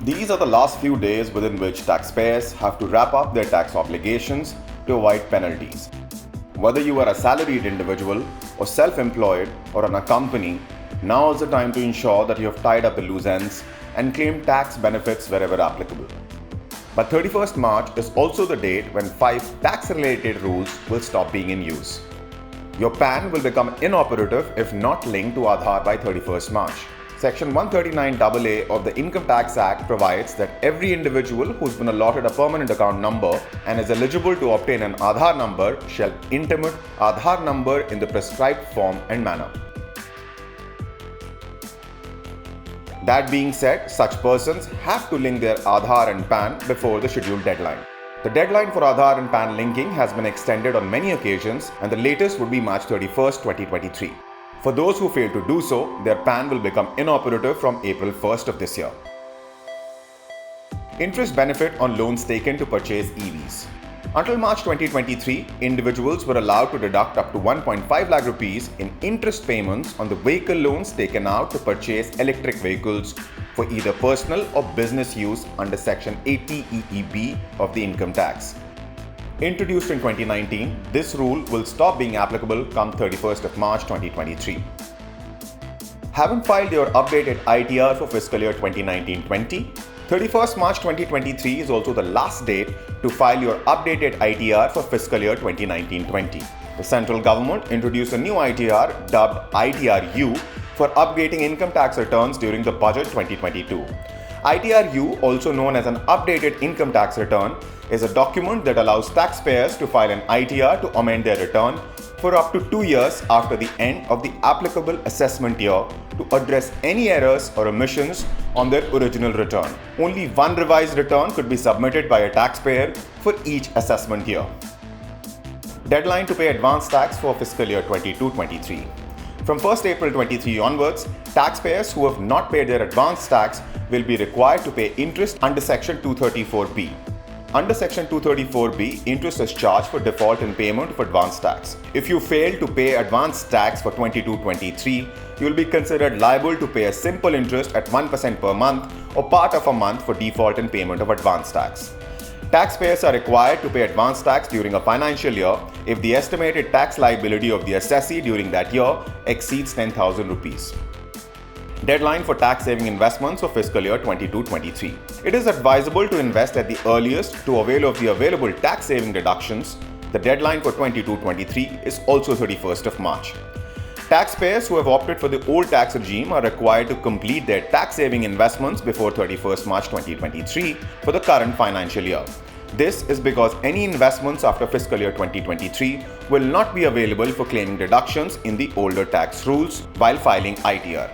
These are the last few days within which taxpayers have to wrap up their tax obligations to avoid penalties. Whether you are a salaried individual or self-employed or on a company, now is the time to ensure that you have tied up the loose ends and claim tax benefits wherever applicable. But 31st March is also the date when 5 tax-related rules will stop being in use. Your PAN will become inoperative if not linked to Aadhaar by 31st March. Section 139AA of the Income Tax Act provides that every individual who's been allotted a permanent account number and is eligible to obtain an Aadhaar number shall intimate Aadhaar number in the prescribed form and manner. That being said, such persons have to link their Adhar and PAN before the scheduled deadline. The deadline for Adhar and PAN linking has been extended on many occasions, and the latest would be March 31st, 2023. For those who fail to do so, their PAN will become inoperative from April 1st of this year. Interest benefit on loans taken to purchase EVs. Until March 2023, individuals were allowed to deduct up to 1.5 lakh rupees in interest payments on the vehicle loans taken out to purchase electric vehicles for either personal or business use under Section 80EEB of the income tax. Introduced in 2019, this rule will stop being applicable come 31st of March 2023. Haven't filed your updated ITR for fiscal year 2019-20? 31st March 2023 is also the last date to file your updated ITR for fiscal year 2019-20. The central government introduced a new ITR dubbed ITR-U for updating income tax returns during the budget 2022. ITR-U, also known as an updated income tax return, is a document that allows taxpayers to file an ITR to amend their return for up to 2 years after the end of the applicable assessment year to address any errors or omissions on their original return. Only one revised return could be submitted by a taxpayer for each assessment year. Deadline to pay advance tax for fiscal year 22-23. From 1st April 23 onwards, taxpayers who have not paid their advance tax will be required to pay interest under Section 234B. Under Section 234B, interest is charged for default in payment of advance tax. If you fail to pay advance tax for 22-23, you will be considered liable to pay a simple interest at 1% per month or part of a month for default in payment of advance tax. Taxpayers are required to pay advance tax during a financial year if the estimated tax liability of the assessee during that year exceeds 10,000 rupees. Deadline for tax-saving investments for fiscal year 22-23. It is advisable to invest at the earliest to avail of the available tax-saving deductions. The deadline for 22-23 is also 31st of March. Taxpayers who have opted for the old tax regime are required to complete their tax-saving investments before 31st March 2023 for the current financial year. This is because any investments after fiscal year 2023 will not be available for claiming deductions in the older tax rules while filing ITR.